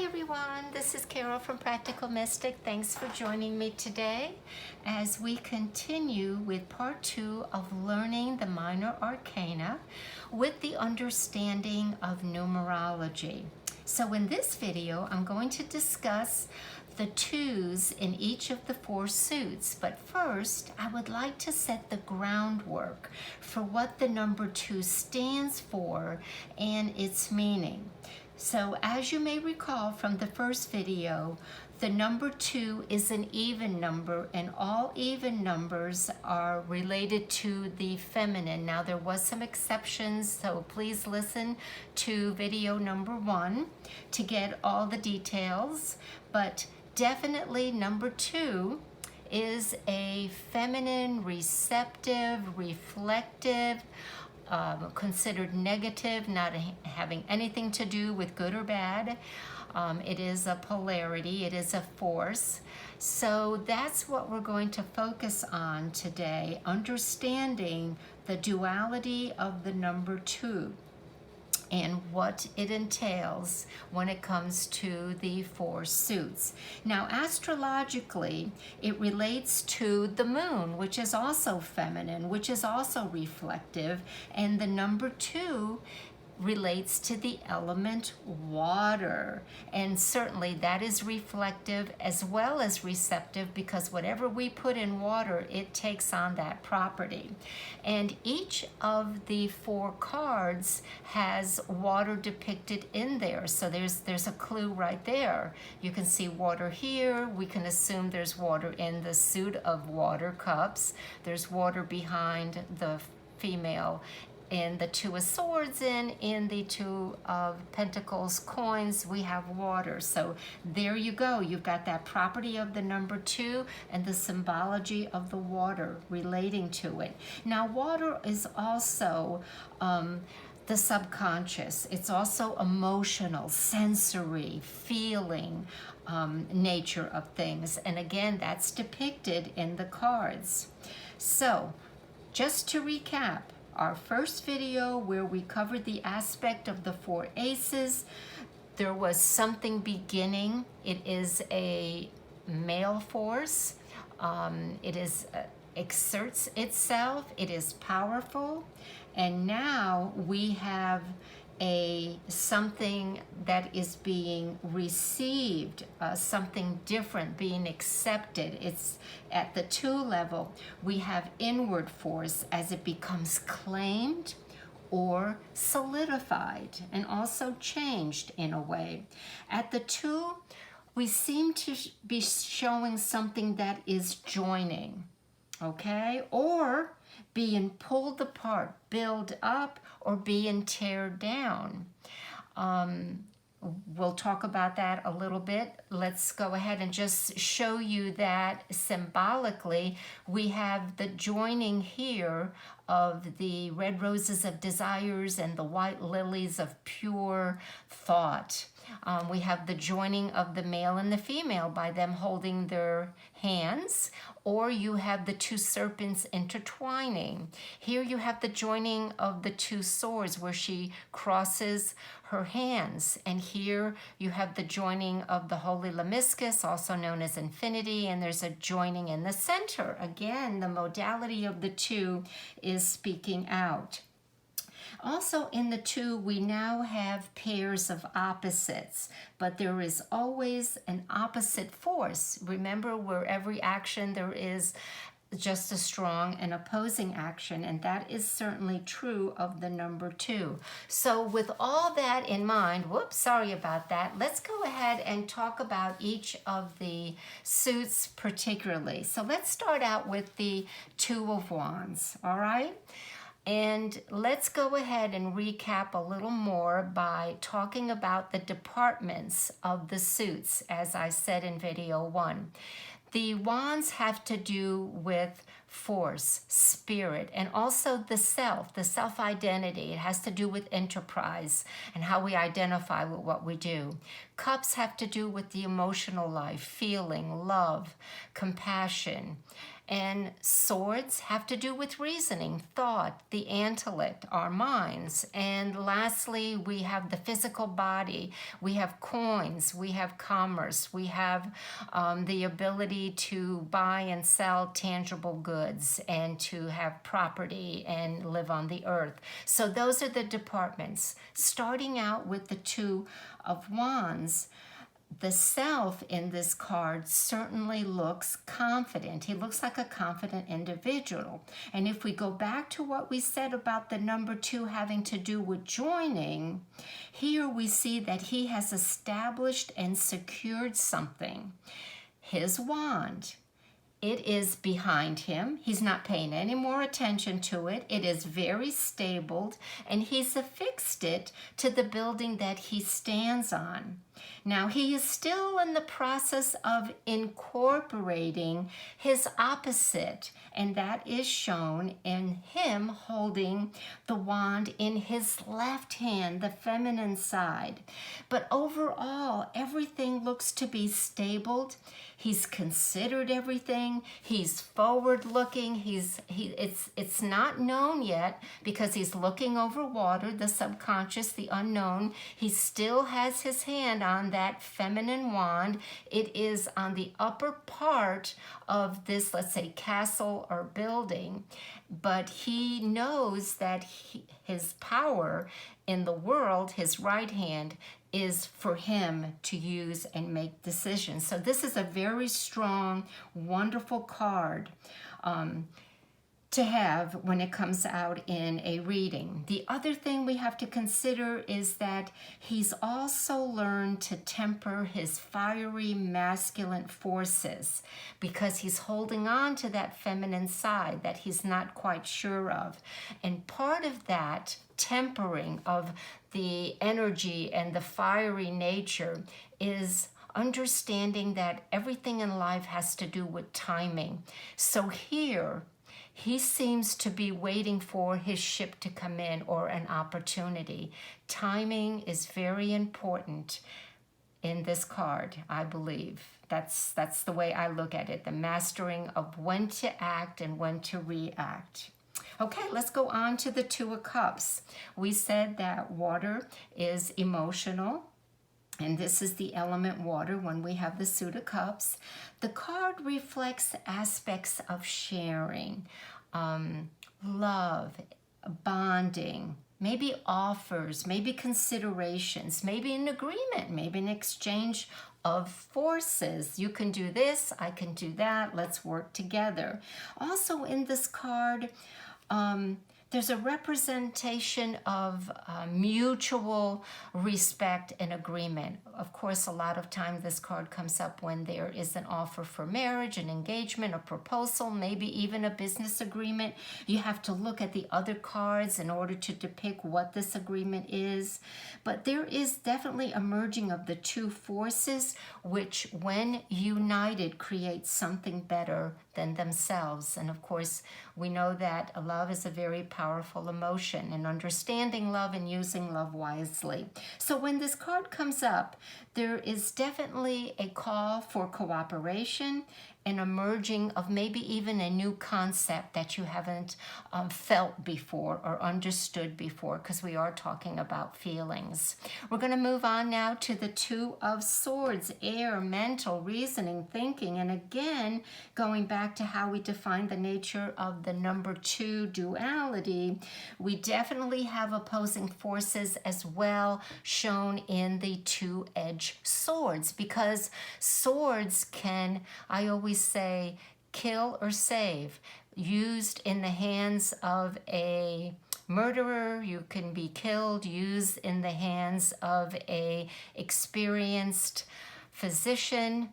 Hi everyone, this is Carol from Practical Mystic. Thanks for joining me today as we continue with part 2 of learning the minor arcana with the understanding of numerology. So in this video, I'm going to discuss the twos in each of the 4 suits. But first, I would like to set the groundwork for what the number 2 stands for and its meaning. So as you may recall from the first video, the number 2 is an even number, and all even numbers are related to the feminine. Now there was some exceptions, so please listen to video number 1 to get all the details, but definitely number 2 is a feminine, receptive, reflective, considered negative, not having anything to do with good or bad. It is a polarity, it is a force. So that's what we're going to focus on today, understanding the duality of the number 2 and what it entails when it comes to the 4 suits. Now, astrologically, it relates to the moon, which is also feminine, which is also reflective, and the number 2 relates to the element water, and certainly that is reflective as well as receptive, because whatever we put in water, it takes on that property. And each of the 4 cards has water depicted in there, so there's a clue right there. You can see water here. We can assume there's water in the suit of water cups. There's water behind the female in the 2 of swords, and in the 2 of pentacles coins, we have water. So there you go. You've got that property of the number 2 and the symbology of the water relating to it. Now, water is also the subconscious. It's also emotional, sensory, feeling nature of things. And again, that's depicted in the cards. So just to recap, our first video where we covered the aspect of the 4 aces, there was something beginning. It is a male force. It is exerts itself. It is powerful. And now we have something that is being received, something different being accepted. It's at the 2 level. We have inward force as it becomes claimed or solidified and also changed in a way. At the 2, we seem to be showing something that is joining, okay, or being pulled apart, build up, or being teared down. We'll talk about that a little bit. Let's go ahead and just show you that symbolically we have the joining here of the red roses of desires and the white lilies of pure thought. We have the joining of the male and the female by them holding their hands, or you have the 2 serpents intertwining. Here you have the joining of the 2 swords where she crosses her hands, and here you have the joining of the holy lemniscus, also known as infinity, and there's a joining in the center. Again, the modality of the 2 is speaking out. Also in the 2, we now have pairs of opposites, but there is always an opposite force. Remember, where every action there is just as strong an opposing action, and that is certainly true of the number 2. So with all that in mind, whoops, sorry about that, let's go ahead and talk about each of the suits particularly. So let's start out with the 2 of Wands, all right? And let's go ahead and recap a little more by talking about the departments of the suits, as I said in video 1. The wands have to do with force, spirit, and also the self-identity. It has to do with enterprise and how we identify with what we do. Cups have to do with the emotional life, feeling, love, compassion. And swords have to do with reasoning, thought, the intellect, our minds. And lastly, we have the physical body. We have coins, we have commerce, we have the ability to buy and sell tangible goods and to have property and live on the earth. So those are the departments. Starting out with the Two of Wands, the self in this card certainly looks confident. He looks like a confident individual. And if we go back to what we said about the number 2 having to do with joining, here we see that he has established and secured something. His wand. It is behind him. He's not paying any more attention to it. It is very stable, and he's affixed it to the building that he stands on. Now, he is still in the process of incorporating his opposite, and that is shown in him holding the wand in his left hand, the feminine side. But overall, everything looks to be stable. He's considered everything. He's forward-looking. It's not known yet because he's looking over water, the subconscious, the unknown. He still has his hand on that feminine wand. It is on the upper part of this, let's say, castle or building, but he knows that his power in the world, his right hand, is for him to use and make decisions. So this is a very strong, wonderful card to have when it comes out in a reading. The other thing we have to consider is that he's also learned to temper his fiery masculine forces because he's holding on to that feminine side that he's not quite sure of. And part of that tempering of the energy and the fiery nature is understanding that everything in life has to do with timing. So here, he seems to be waiting for his ship to come in or an opportunity. Timing is very important in this card, I believe. That's the way I look at it, the mastering of when to act and when to react. Okay, let's go on to the Two of Cups. We said that water is emotional, and this is the element water when we have the Suit of Cups. The card reflects aspects of sharing, love, bonding, maybe offers, maybe considerations, maybe an agreement, maybe an exchange of forces. You can do this, I can do that, let's work together. Also in this card, there's a representation of mutual respect and agreement. Of course, a lot of times this card comes up when there is an offer for marriage, an engagement, a proposal, maybe even a business agreement. You have to look at the other cards in order to depict what this agreement is. But there is definitely a merging of the two forces, which when united creates something better than themselves. And of course, we know that love is a very powerful emotion, and understanding love and using love wisely. So when this card comes up, there is definitely a call for cooperation and a merging of maybe even a new concept that you haven't felt before or understood before, because we are talking about feelings. We're going to move on now to the Two of Swords, air, mental, reasoning, thinking, and again, going back to how we define the nature of the number 2 duality, we definitely have opposing forces as well shown in the two-edged swords, because swords can, I always say, kill or save. Used in the hands of a murderer, you can be killed. Used in the hands of a experienced physician,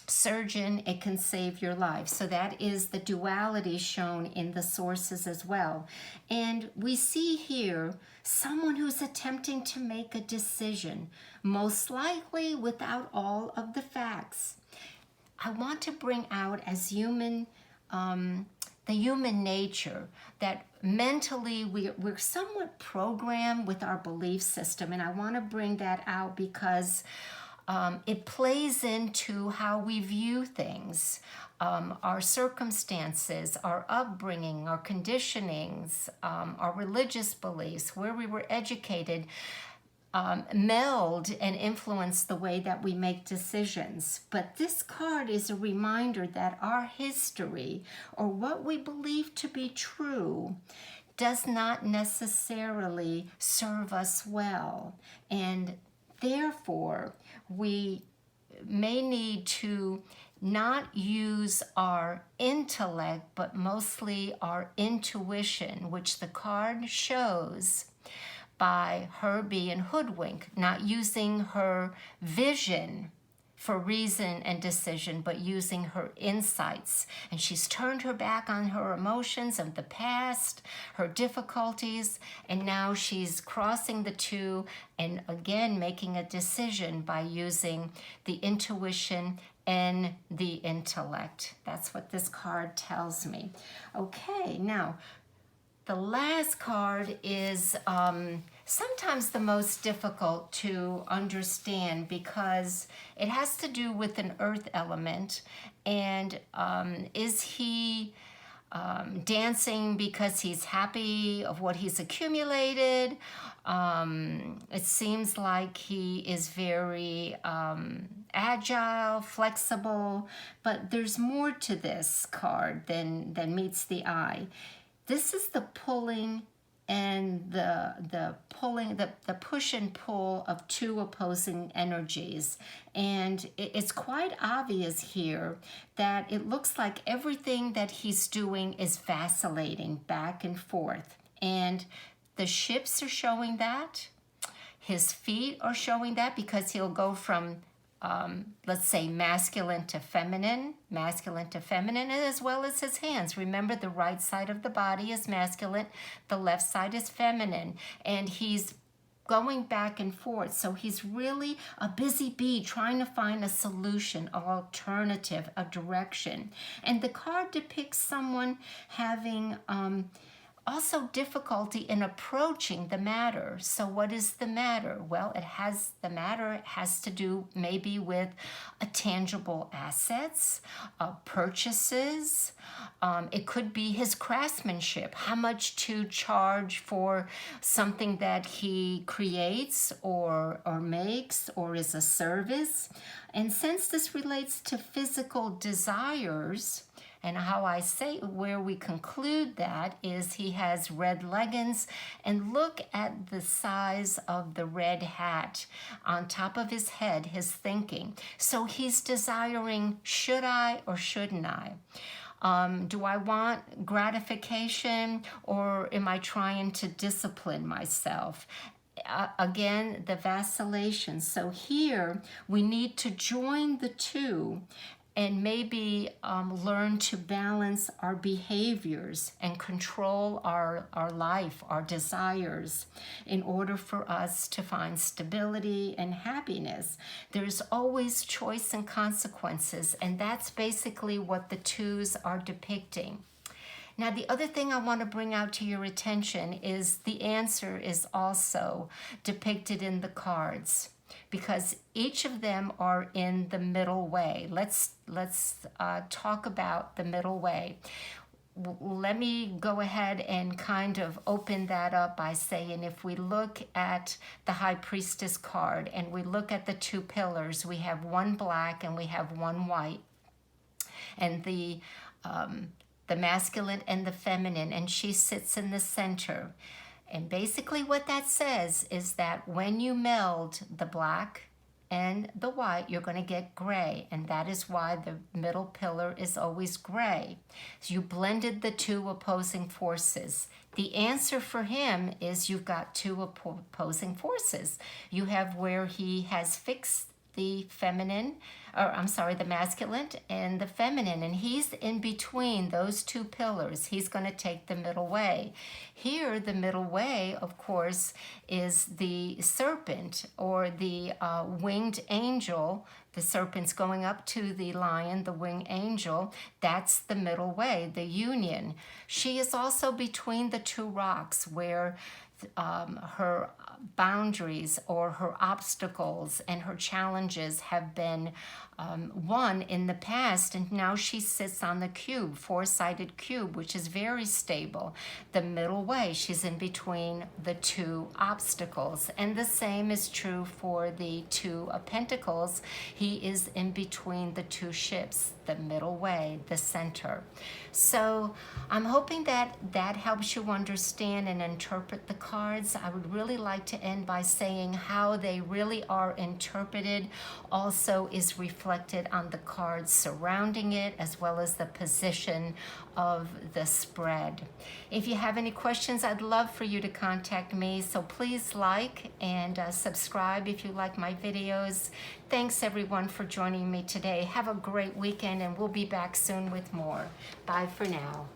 surgeon, it can save your life. So that is the duality shown in the sources as well. And we see here someone who's attempting to make a decision, most likely without all of the facts. I want to bring out as human, the human nature, that mentally we're somewhat programmed with our belief system. And I want to bring that out because it plays into how we view things, our circumstances, our upbringing, our conditionings, our religious beliefs, where we were educated, meld and influence the way that we make decisions. But this card is a reminder that our history, or what we believe to be true, does not necessarily serve us well. And therefore, we may need to not use our intellect, but mostly our intuition, which the card shows by her being hoodwinked, not using her vision for reason and decision, but using her insights. And she's turned her back on her emotions of the past, her difficulties, and now she's crossing the two and again making a decision by using the intuition and the intellect. That's what this card tells me. Okay, now, the last card is sometimes the most difficult to understand because it has to do with an earth element. And is he dancing because he's happy of what he's accumulated? It seems like he is very agile, flexible, but there's more to this card than meets the eye. This is the pulling and the push and pull of two opposing energies. And it's quite obvious here that it looks like everything that he's doing is vacillating back and forth. And the ships are showing that. His feet are showing that, because he'll go from let's say masculine to feminine, as well as his hands. Remember, the right side of the body is masculine, the left side is feminine, and he's going back and forth. So he's really a busy bee trying to find a solution, an alternative, a direction. And the card depicts someone having also difficulty in approaching the matter. So what is the matter? Well, the matter has to do maybe with tangible assets, purchases. It could be his craftsmanship, how much to charge for something that he creates or makes or is a service. And since this relates to physical desires, and how I say where we conclude that is he has red leggings, and look at the size of the red hat on top of his head, his thinking. So he's desiring, should I or shouldn't I? Do I want gratification, or am I trying to discipline myself? Again, the vacillation. So here we need to join the two and maybe learn to balance our behaviors and control our life, our desires, in order for us to find stability and happiness. There's always choice and consequences, and that's basically what the twos are depicting. Now, the other thing I want to bring out to your attention is the answer is also depicted in the cards, because each of them are in the middle way. Let's talk about the middle way. Let me go ahead and kind of open that up by saying, if we look at the High Priestess card and we look at the two pillars, we have one black and we have one white, and the masculine and the feminine, and she sits in the center. And basically what that says is that when you meld the black and the white, you're going to get gray, and that is why the middle pillar is always gray. So you blended the two opposing forces. The answer for him is you've got two opposing forces. You have where he has fixed the the masculine and the feminine, and he's in between those two pillars. He's going to take the middle way. Here, the middle way, of course, is the serpent, or the winged angel. The serpent's going up to the lion, the winged angel. That's the middle way, the union. She is also between the two rocks, where her boundaries or her obstacles and her challenges have been won in the past, and now she sits on the cube, four-sided cube, which is very stable. The middle way, she's in between the two obstacles, and the same is true for the Two of Pentacles. He is in between the two ships, the middle way, the center. So I'm hoping that that helps you understand and interpret the cards. I would really like to end by saying how they really are interpreted also is reflected on the cards surrounding it, as well as the position of the spread. If you have any questions, I'd love for you to contact me. So please like and subscribe if you like my videos. Thanks everyone for joining me today. Have a great weekend, and we'll be back soon with more. Bye for now.